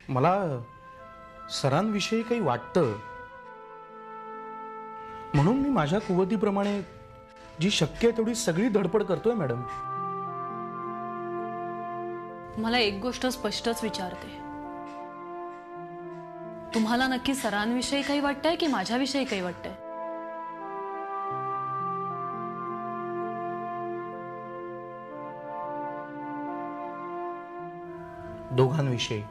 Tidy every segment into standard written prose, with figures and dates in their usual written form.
मला सरांविषयी काही वाटतं, म्हणून मी माझ्या कुवतीप्रमाणे जी शक्य आहे तेवढी सगळी धडपड करतोय मॅडम. मला एक गोष्ट स्पष्टच विचारते, तुम्हाला नक्की सरांविषयी काही वाटतंय की माझ्याविषयी काही वाटतंय? दोघांविषयी.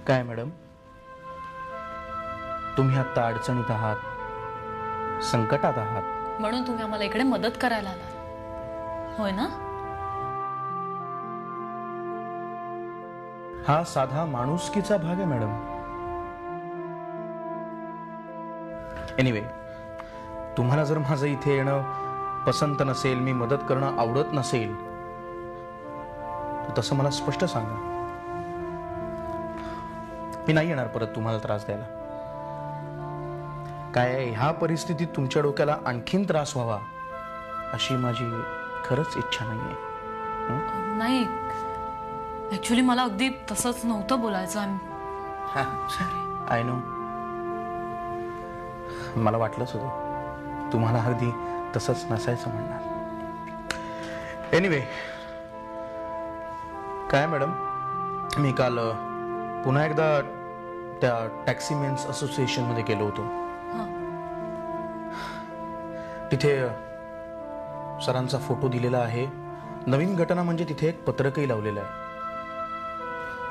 काय मॅडम, तुम्ही आता अडचणीत आहात, संकटात आहात, म्हणून तुम्ही आम्हाला इकडे मदत करायला आलात, होय ना? हा साधा माणुसकीचा भाग आहे मॅडम. एनिवे, तुम्हाला जर माझं इथे येणं पसंत नसेल, मी मदत करणं आवडत नसेल, तर तसं मला स्पष्ट सांगा. मी नाही येणार परत तुम्हाला त्रास द्यायला. काय ह्या परिस्थितीत तुमच्या डोक्याला आणखीन त्रास व्हावा अशी माझी खरंच इच्छा नाहीये. नाही, ऍक्च्युली मला अगदी तसंच नव्हतं बोलायचं. आय नो, मला वाटलंच होतं तुम्हाला अगदी तसंच नसायचं म्हणणार. एनिवे, काय मॅडम, मी काल पुन्हा एकदा त्या टॅक्सीमेन्स असोसिएशन मध्ये गेलो होतो. तिथे सरांचा फोटो दिलेला आहे. नवीन घटना म्हणजे तिथे एक पत्रकही लावलेलं आहे.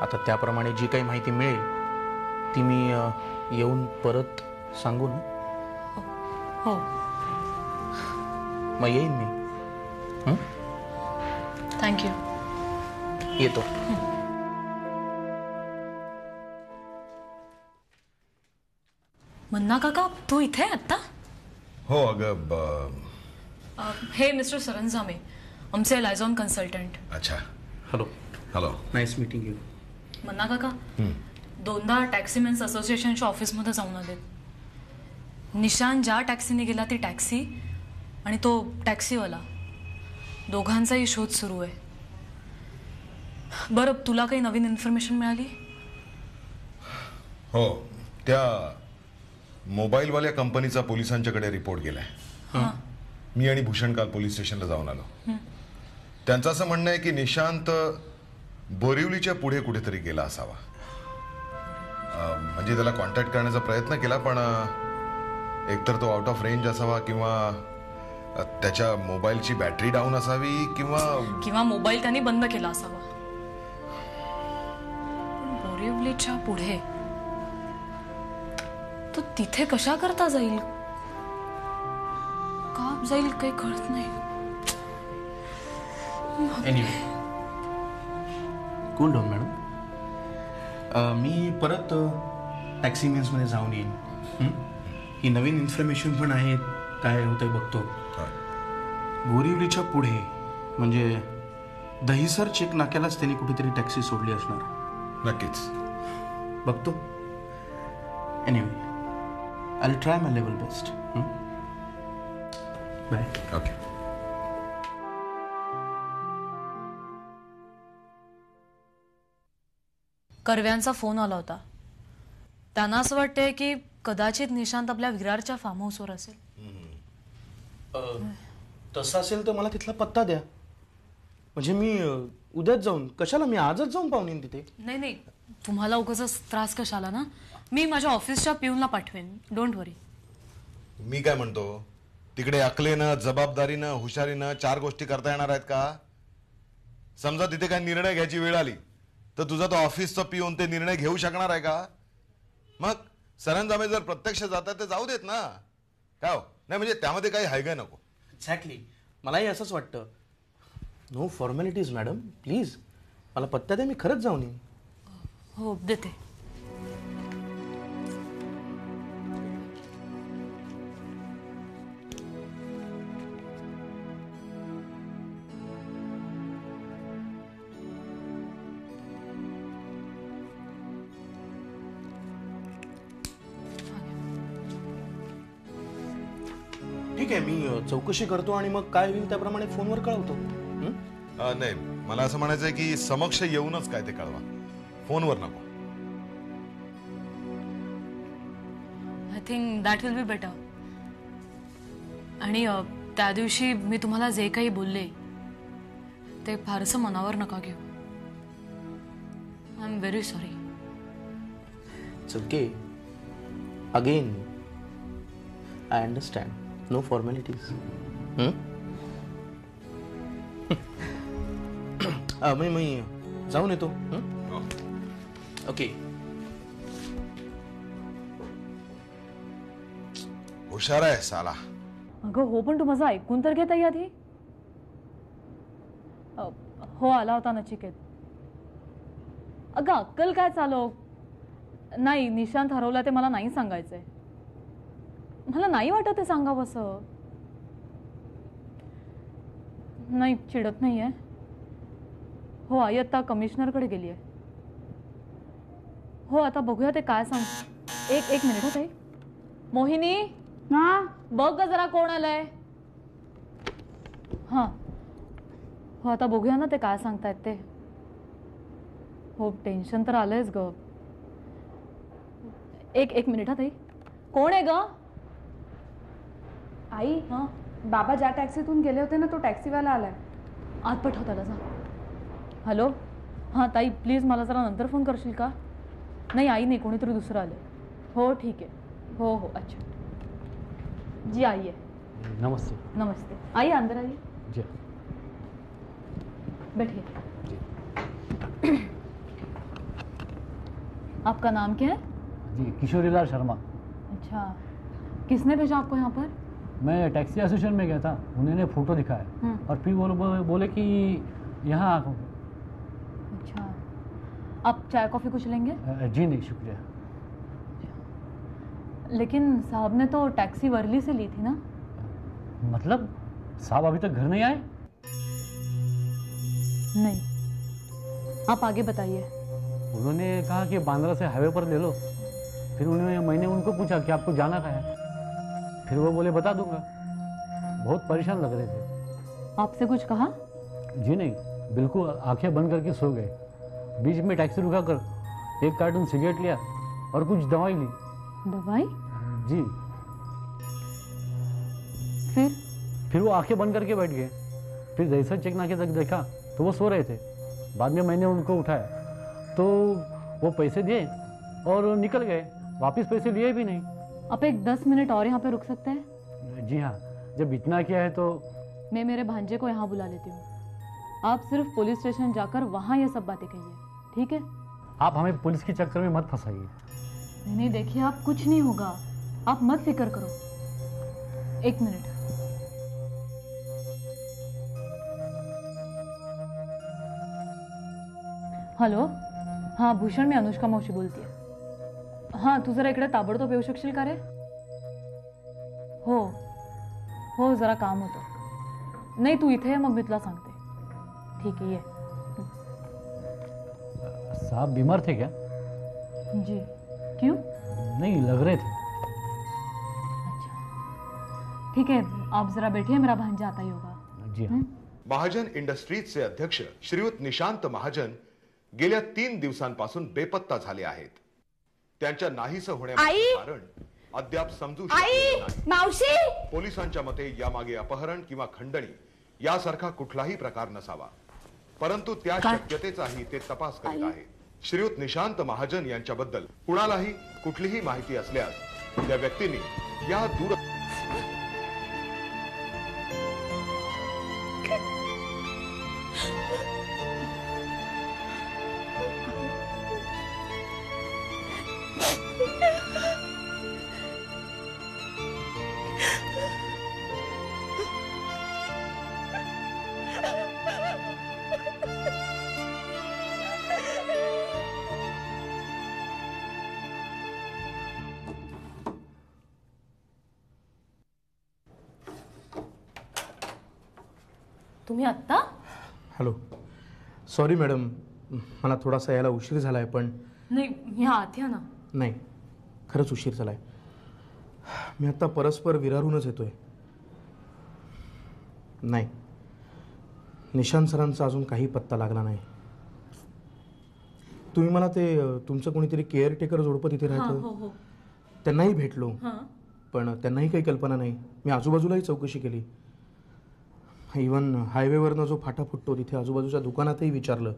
आता त्याप्रमाणे जी काही माहिती मिळेल ती मी येऊन परत सांगू ना? हो, मग येईन मी. थँक्यू. येतो. मन्ना काका, तू इथे आता? हो अगं, हे मिस्टर सरंजामे, आमचे लायझॉन कन्सल्टंट. अच्छा. Hello. Hello. Nice meeting you. Manna काका, दोनदा टॅक्सीमेन्स असोसिएशनच्या ऑफिसमध्ये जाऊन आले. निशान ज्या टॅक्सीने गेला ती टॅक्सी आणि तो टॅक्सीवाला, दोघांचाही शोध सुरू आहे. बरं, तुला काही नवीन इन्फॉर्मेशन मिळाली? हो, त्या मोबाईलवाल्या कंपनीचा पोलिसांच्याकडे रिपोर्ट गेलाय. मी आणि भूषण काल पोलीस स्टेशनला जाऊन आलो. त्यांचं असं म्हणणं आहे की निशांत बोरिवलीच्या पुढे कुठेतरी गेला असावा. म्हणजे त्याला कॉन्टॅक्ट करण्याचा प्रयत्न केला, पण एकतर तो आउट ऑफ रेंज असावा किंवा त्याच्या मोबाईलची बॅटरी डाऊन असावी किंवा मोबाईल त्यांनी बंद केला असावा. बोरिवलीच्या पुढे तो तिथे कशा करता जाईल, का जाईल, काही कळत नाही. Anyway, cool down madam. मी परत टॅक्सीमेन्स मध्ये जाऊन येईन. ही नवीन इन्फॉर्मेशन पण आहे, काय होतंय बघतो. बोरिवलीच्या पुढे म्हणजे दहिसर चेक नाक्यालाच त्यांनी कुठेतरी टॅक्सी सोडली असणार. नक्कीच बघतो. Anyway, I will try my level best. Bye. Okay. कर्व्यांचा फोन आला होता. त्यांना असं वाटतंय की कदाचित निशांत आपल्या विरारच्या फार्म हाऊसवर असेल. तसं असेल तर मला तिथला पत्ता द्या. म्हणजे मी उद्याच जाऊन, कशाला, मी आजच जाऊन पाहून येईन तिथे. नाही, तुम्हाला उगाच त्रास कशाला ना. मी माझ्या ऑफिसच्या पिऊनला पाठवेन, डोंट वरी. मी काय म्हणतो, तिकडे अकलेनं, जबाबदारीनं, हुशारीनं 4 गोष्टी करता येणार आहेत का? समजा तिथे काही निर्णय घ्यायची वेळ आली तर तुझा तो ऑफिसचा पिऊन ते निर्णय घेऊ शकणार आहे का? मग सरंजामे जर प्रत्यक्ष जातात ते जाऊ देत ना. काय हो, नाही म्हणजे त्यामध्ये काही हाय काय नको. एक्झॅक्टली, मलाही असंच वाटतं. नो फॉर्मॅलिटीज मॅडम, प्लीज मला पत्ता द्या, मी खरंच जाऊन येईन. हो, देते. ठीक आहे, मी चौकशी करतो आणि मग काय होईल त्याप्रमाणे फोनवर कळवतो. नाही, मला असं म्हणायचंय की समक्ष येऊनच काय ते कळवा, फोनवर नको. I think that will be better. आणि त्या दिवशी मी तुम्हाला जे काही बोलले ते फारसं मनावर नका घेऊ. I am very sorry. It's okay. Again I understand. No formalities. मी जाऊन येतो. ओके. हुशार आहे साला. अगं हो, पण तू माझं ऐकून तर घे ताई आधी. हो आला होता नचिकेत. अगं अक्कल काय चालव. नाही, निशांत हरवला ते मला नाही सांगायचंय. मला नाही वाटत ते सांगावं असं. नाही, चिडत नाहीये. हो, आई आता कमिशनरकडे गेली आहे. हो, आता बघूया ते काय सांग. एक मिनिट ताई. मोहिनी, हा बघ ग जरा कोण आलंय. हा हो, आता बघूया ना ते काय सांगतायत ते. हो, टेन्शन तर आलंयच ग. एक मिनिट हा ताई. कोण आहे ग? आई, हां बाबा ज्या टॅक्सीतून गेले होते ना तो टॅक्सीवाला आलाय. आत पठव त्याला जा. हॅलो. हां ताई, प्लीज मला जरा नंतर फोन करशील का? नाही आई नाही, कोणीतरी दुसरं आलं. हो ठीक आहे. हो हो, अच्छा जी. आइए. नमस्ते. नमस्ते. आइए अंदर आइए. जी. बैठिए. आपका नाम क्या है? जी, किशोरीलाल शर्मा. अच्छा, किसने भेजा आपको यहाँ पर? मैं टैक्सी एसोसिएशन में गया था, उन्होंने फ़ोटो दिखाया और फिर वो बोले कि यहाँ. अच्छा, आप चाय कॉफ़ी कुछ लेंगे? जी नहीं, शुक्रिया. लेकिन साहब ने तो टैक्सी वर्ली से ली थी ना? मतलब साहब अभी तक घर नहीं आए? नहीं. आप आगे बताइए. उन्होंने कहा कि बांद्रा से हाईवे पर ले लो. फिर मैंने उनको पूछा कि आपको जाना कहाँ है. फिर वो बोले बता दूंगा. बहुत परेशान लग रहे थे. आपसे कुछ कहा? जी नहीं, बिल्कुल आंखें बंद करके सो गए. बीच में टैक्सी रुका कर एक कार्टून सिगरेट लिया और कुछ दवाई ली. दवाई? जी. फिर वो आंखें बंद करके बैठ गए. फिर जैसा चेकनाके तक देखा तो वो सो रहे थे. बाद में मैंने उनको उठाया तो वो पैसे दिए और निकल गए. वापस पैसे लिए भी नहीं. आप एक 10 मिनट और यहाँ पे रुक सकते हैं? जी हाँ, जब इतना किया है तो. मैं मेरे भांजे को यहाँ बुला लेती हूँ. आप सिर्फ पुलिस स्टेशन जाकर वहाँ ये सब बातें कहिए, ठीक है? आप हमें पुलिस के चक्कर में मत फंसाइए. नहीं देखिए, आप कुछ नहीं होगा. आप मत फिक्र करो. एक मिनट. हॅलो. हां भूषण, मी अनुष्का मावशी बोलतेय. हां, तू जरा इकडे ताबडतोब येऊ शकशील का रे? हो हो, जरा काम होतं. नाही तू इथे ये, मग मी तुला सांगते. ठीक आहे, ये. साहब बीमार थे क्या? जी. क्यों? नहीं, लग रहे थे. अच्छा ठीक है, आप जरा बैठिए, मेरा भांजा आता ही होगा. जी हाँ. महाजन इंडस्ट्रीजचे अध्यक्ष श्रीयुत निशांत महाजन गेल्या 3 दिवसांपासून बेपत्ता झाले आहेत. त्यांच्या नाहीसं होण्याचे कारण अद्याप समजू शकले नाही. मावशी, पोलिसांच्या मते यामागे अपहरण किंवा खंडणी यासारखा कुठलाही प्रकार नसावा, परंतु त्या शक्यतेचाही ते तपास करीत आहेत. श्रीयुत निशांत महाजन यांच्याबद्दल कुणालाही कुठलीही माहिती असल्यास त्या व्यक्तींनी या दूर तुम्ही आत्ता? हॅलो. सॉरी मॅडम, मला थोडासा यायला उशीर झाला आहे. पण नाही, ह्या आत या ना. नाही, खरंच उशीर झाला आहे. मी आत्ता परस्पर विरारूनच येतोय. नाही निशांत सरांचा अजून काही पत्ता लागला नाही. तुम्ही मला ते तुमचं कोणीतरी केअरटेकर जोडपं तिथे राहतं त्यांनाही भेटलो, पण त्यांनाही काही कल्पना नाही. मी आजूबाजूलाही चौकशी केली. इवन हायवेवरनं जो फाटा फुटतो तिथे आजूबाजूच्या दुकानातही विचारलं,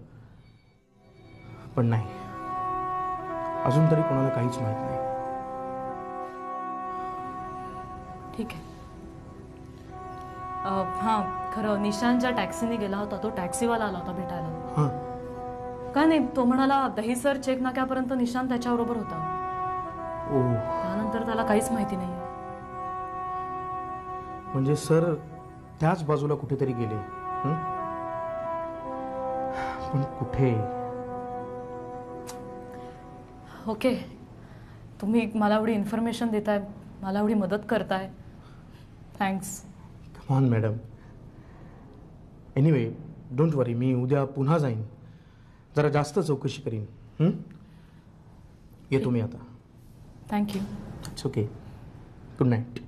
पण नाही, अजून तरी कोणाला काहीच माहीत नाही. ठीक आहे. हां, खरं निशांत ज्या टॅक्सीने गेला होता तो टॅक्सीवाला आला होता भेटायला. हां, काय नाही, तो म्हणाला दहीसर चेक नाक्यापर्यंत निशांत त्याच्याबरोबर होता. ओ, त्यानंतर त्याला काहीच माहिती नाही. म्हणजे सर त्याच बाजूला कुठेतरी गेले. पण कुठे? ओके, तुम्ही मला एवढी इन्फॉर्मेशन देताय, मला एवढी मदत करताय, thanks. Come on madam. Anyway, don't worry, मी उद्या पुन्हा जाईन, जरा जास्त चौकशी करीन. येतो मी आता. Thank you. It's okay. Good night.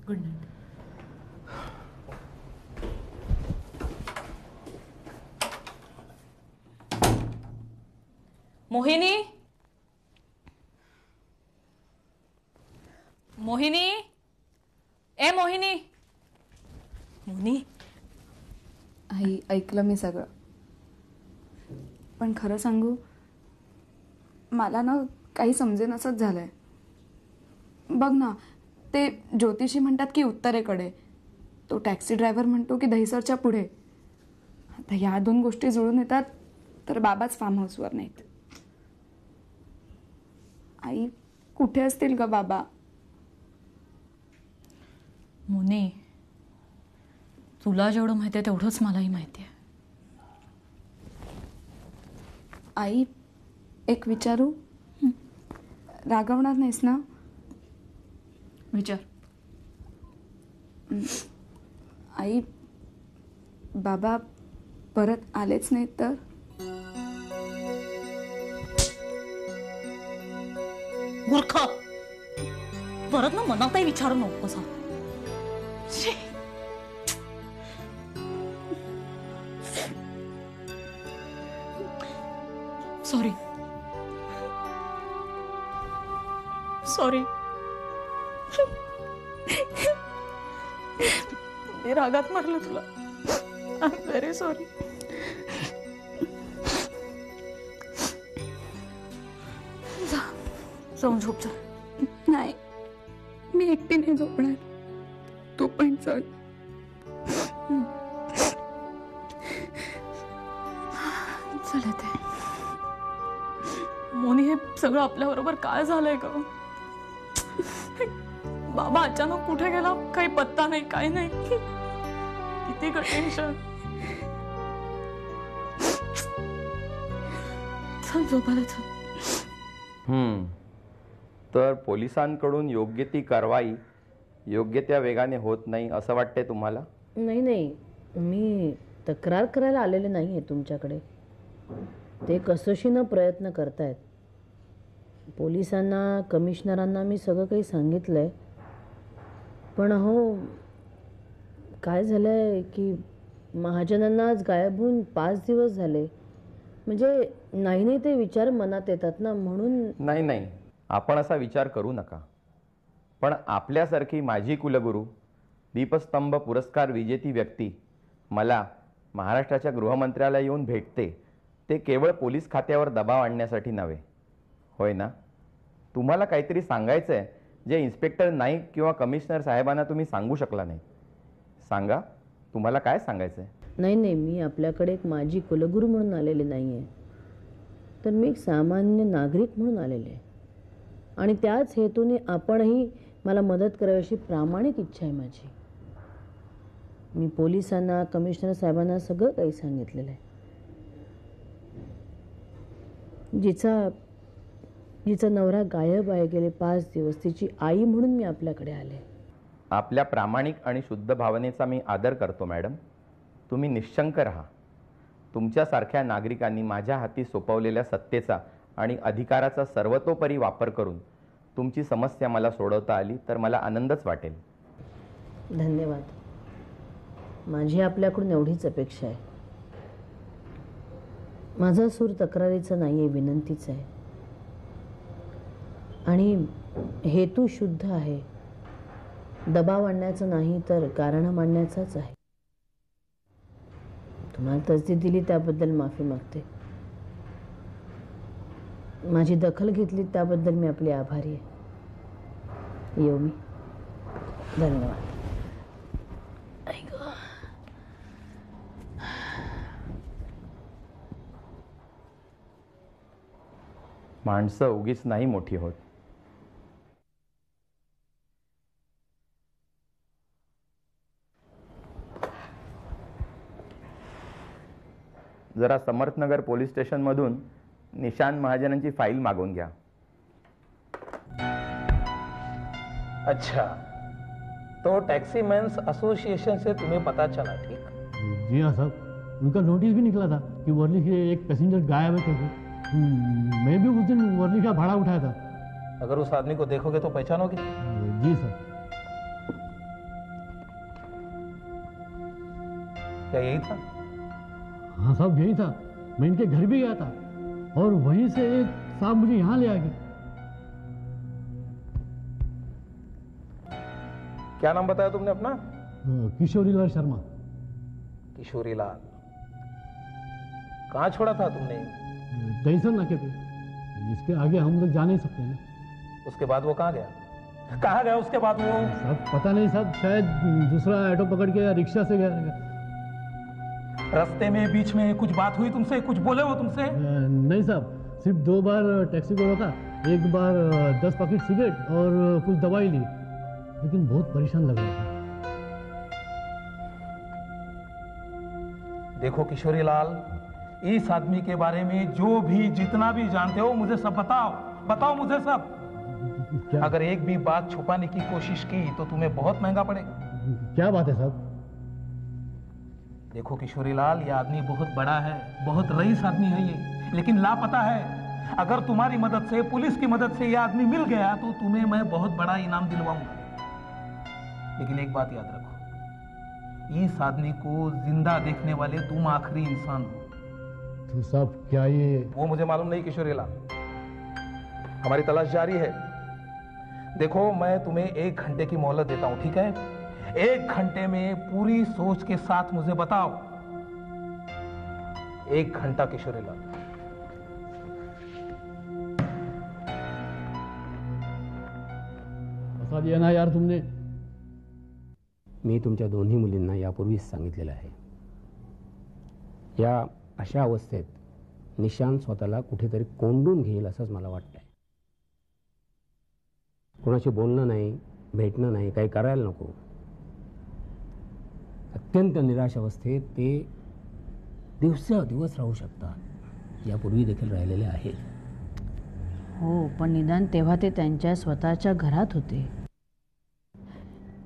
Good night. Mohini, Mohini, ए मोहिनी. मोहिनी, आई, ऐकलं मी सगळं, पण खरं सांगू, मला ना काही समजेनासंच झालंय. बघ ना, ते ज्योतिषी म्हणतात की उत्तरेकडे, तो टॅक्सी ड्रायव्हर म्हणतो की दहीसरच्या पुढे. आता ह्या दोन गोष्टी जुळून येतात तर बाबाच फार्म हाऊसवर नाहीत. आई, कुठे असतील ग बाबा? मोनी, तुला जेवढं माहिती आहे तेवढंच मलाही माहिती आहे. आई, एक विचारू? रागवणार नाहीस ना? विचार. आई, बाबा परत आलेच नाहीत तर? मूर्ख, परत ना मनातही विचारू नको कसा. Sorry, sorry. मी रागात मारलं तुला. I am very sorry. जाऊन झोप जा. नाही, मी एकटी नाही झोपणार, तू पण चल. चल येते. मोनी, हे सगळं आपल्याबरोबर काय झालंय ग? बाबा अचानक कुठे गेला, काही पत्ता नाही, काही नाही. किती टेन्शन. चल झोपायला चल. तर पोलिसांकडून योग्य ती कारवाई योग्य त्या वेगाने होत नाही असं वाटतंय तुम्हाला? नाही नाही, मी तक्रार करायला आलेले नाही आहे तुमच्याकडे. ते कसोशीनं प्रयत्न करतायत. पोलिसांना, कमिशनरांना मी सगळं काही सांगितलं आहे. पण हो, काय झालं आहे की महाजनांना आज गायब होऊन 5 दिवस झाले. म्हणजे नाही ते विचार मनात येतात ना, म्हणून. नाही नाही, आपण असा विचार करू नका. पण आपल्यासारखी माझी कुलगुरू, दीपस्तंभ पुरस्कार विजेती व्यक्ती मला महाराष्ट्राच्या गृहमंत्र्याला येऊन भेटते, ते केवळ पोलीस खात्यावर दबाव आणण्यासाठी नव्हे. होय ना? तुम्हाला काहीतरी सांगायचं आहे जे इन्स्पेक्टर नाईक किंवा कमिशनर साहेबांना तुम्ही सांगू शकला नाही. सांगा, तुम्हाला काय सांगायचं आहे? नाही नाही, मी आपल्याकडे एक माझी कुलगुरू म्हणून आलेले नाही आहे, तर मी एक सामान्य नागरिक म्हणून आलेले आहे. आणि त्याच हेतूने आपणही मला मदत करावी अशी प्रामाणिक इच्छा आहे माझी. मी पोलिसांना, कमिशनर साहेबांना सगळं काही सांगितलेलं आहे. जिचा नवरा गायब आहे गेले 5 दिवस, तिची आई म्हणून मी आपल्याकडे आले. आपल्या प्रामाणिक आणि शुद्ध भावनेचा मी आदर करतो मॅडम. तुम्ही निश्शंक राहा. तुमच्यासारख्या नागरिकांनी माझ्या हाती सोपवलेल्या सत्तेचा आणि अधिकाराचा सर्वतोपरी वापर करून तुमची समस्या मला सोडवता आली तर मला आनंदच वाटेल. धन्यवाद. माझी आपल्याकडून एवढीच अपेक्षा आहे. माझा सूर तक्रारीचा नाही आहे, विनंतीचा आहे. आणि हेतू शुद्ध आहे. दबाव आणण्याचा नाही तर कारण मांडण्याचाच आहे. तुम्हाला तसदी दिली त्याबद्दल माफी मागते. माझी दखल घेतली त्याबद्दल मी आपली आभारी आहे. येऊ मी. धन्यवाद. माणसं उगीच नाही मोठी होत. जरा समर्थनगर पोलीस स्टेशनमधून निशांत महाजनांची फाईल मागवून घ्या. अच्छा, तो टैक्सी मैन्स एसोसिएशन से तुम्हें पता चला? ठीक. जी हाँ साहब, उनका नोटिस भी निकला था कि वर्ली से एक पैसेंजर गायब है करके. मैं भी उस दिन वर्ली का भाड़ा उठाया था. अगर उस आदमी को देखोगे तो पहचानोगे? जी सर. क्या यही था? हाँ साहब, यही था. मैं इनके घर भी गया था और वहीं से एक साहब मुझे यहाँ ले आ गए. क्या नाम बताया तुमने अपना? किशोरीलाल शर्मा. किशोरीलाल. कहाँ छोड़ा था तुमने? दहीसर नाके पे. इसके आगे हम लोग जा नहीं सकते ना. उसके बाद वो कहाँ गया? कहाँ गया उसके बाद वो? साहब पता नहीं साहब, शायद दूसरा ऑटो पकड़ के या रिक्शा से गया. रास्ते में बीच में कुछ बात हुई तुमसे? कुछ बोले वो तुमसे? नहीं साहब, सिर्फ 2 बार टैक्सी को रोका. एक बार 10 पैकेट सिगरेट और कुछ दवाई ली, लेकिन बहुत परेशान लग रहा था. देखो किशोरीलाल, इस आदमी के बारे में जो भी जितना भी जानते हो मुझे सब बताओ मुझे सब. क्या? अगर एक भी बात छुपाने की कोशिश की तो तुम्हें बहुत महंगा पड़ेगा. क्या बात है साहब? देखो किशोरीलाल, ये आदमी बहुत बड़ा है, बहुत रईस आदमी है ये, लेकिन लापता है. अगर तुम्हारी मदद से, पुलिस की मदद से ये आदमी मिल गया तो तुम्हें मैं बहुत बड़ा इनाम दिलवाऊंगा. लेकिन एक बात याद रखो, इस आदमी को जिंदा देखने वाले तुम आखिरी इंसान हो. तो साहब क्या ये? वो मुझे मालूम नहीं किशोरीलाल, हमारी तलाश जारी है. देखो, मैं तुम्हें 1 घंटे की मोहलत देता हूं, ठीक है? 1 घंटे में पूरी सोच के साथ मुझे बताओ. 1 घंटा किशोरीलाल. फसा दिया ना यार तुमने. मी तुमच्या दोन्ही मुलींना यापूर्वीच सांगितलेलं आहे, या अशा अवस्थेत निशांत स्वतःला कुठेतरी कोंडून घेईल असंच मला वाटतंय. कोणाशी बोलणं नाही, भेटणं नाही, काही करायला नको. अत्यंत निराश अवस्थेत ते दिवसेंदिवस राहू शकतात. यापूर्वी देखील राहिलेले आहेत. हो, पण निदान तेव्हा ते त्यांच्या स्वतःच्या घरात होते.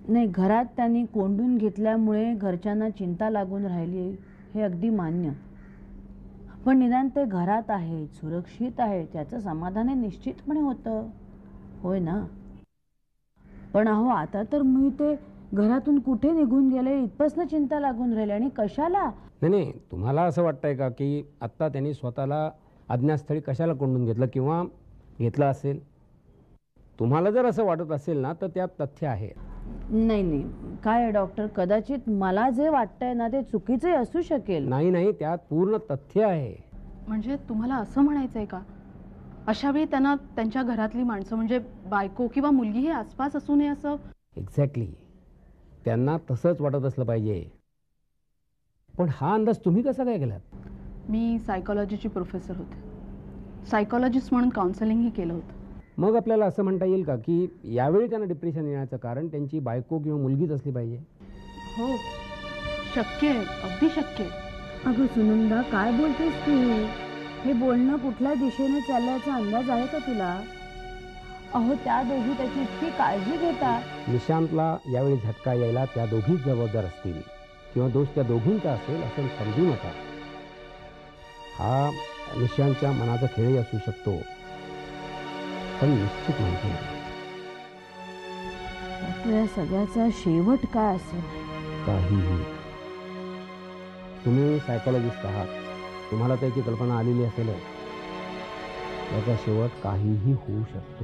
नाही, घरात त्यांनी कोंडून घेतल्यामुळे घरच्यांना चिंता लागून राहिली, हे अगदी मान्य. पण निदान ते घरात आहेत, सुरक्षित आहेत, त्याचं समाधान हे निश्चितपणे होतं, होय ना? पण अहो, आता तर मी ते घरातून कुठे निघून गेले इथपासून चिंता लागून राहिली. आणि कशाला? नाही, तुम्हाला असं वाटतंय का की आत्ता त्यांनी स्वतःला अज्ञातस्थळी कशाला कोंडून घेतलं किंवा घेतलं असेल? तुम्हाला जर असं वाटत असेल ना तर त्यात तथ्य आहे. नाही, काय डॉक्टर, कदाचित मला जे वाटतंय ना ते चुकीचे असू शकेल. नाही, त्यात पूर्ण तथ्य आहे. म्हणजे तुम्हाला असं म्हणायचं आहे का, अशावेळी त्यांना त्यांच्या घरातली माणसं म्हणजे बायको किंवा मुलगी हे आसपास असू नये असं? एक्झॅक्टली, त्यांना तसंच वाटत असलं पाहिजे. पण हा अंदाज तुम्ही कसा काय केलात? मी सायकॉलॉजीची प्रोफेसर होते. सायकॉलॉजिस्ट म्हणून काउन्सिलिंगही केलं होतं. मग आपल्याला असं म्हणता येईल का की यावेळी त्यांना डिप्रेशन येण्याचं कारण त्यांची बायको किंवा मुलगीच असली पाहिजे? हो, शक्य आहे, अगदी शक्य आहे. अगं सुनंदा, काय बोलतेस तू? हे बोलणं कुठल्या दिशेने चालल्याचा अंदाज आहे का तुला? अहो, त्या दोघी त्याची इतकी काळजी घेतात. निशांतला यावेळी झटका यायला त्या दोघीच जबाबदार असतील किंवा दोष त्या दोघींचा असेल असं समजू नका. हा निशांतच्या मनाचा खेळही असू शकतो, पण निश्चित माहिती नाही. या सगळ्याचा शेवट काय असेल? काहीही. तुम्ही सायकॉलॉजिस्ट आहात, तुम्हाला त्याची कल्पना आलेली असेलच. त्याचा शेवट काहीही होऊ शकतो.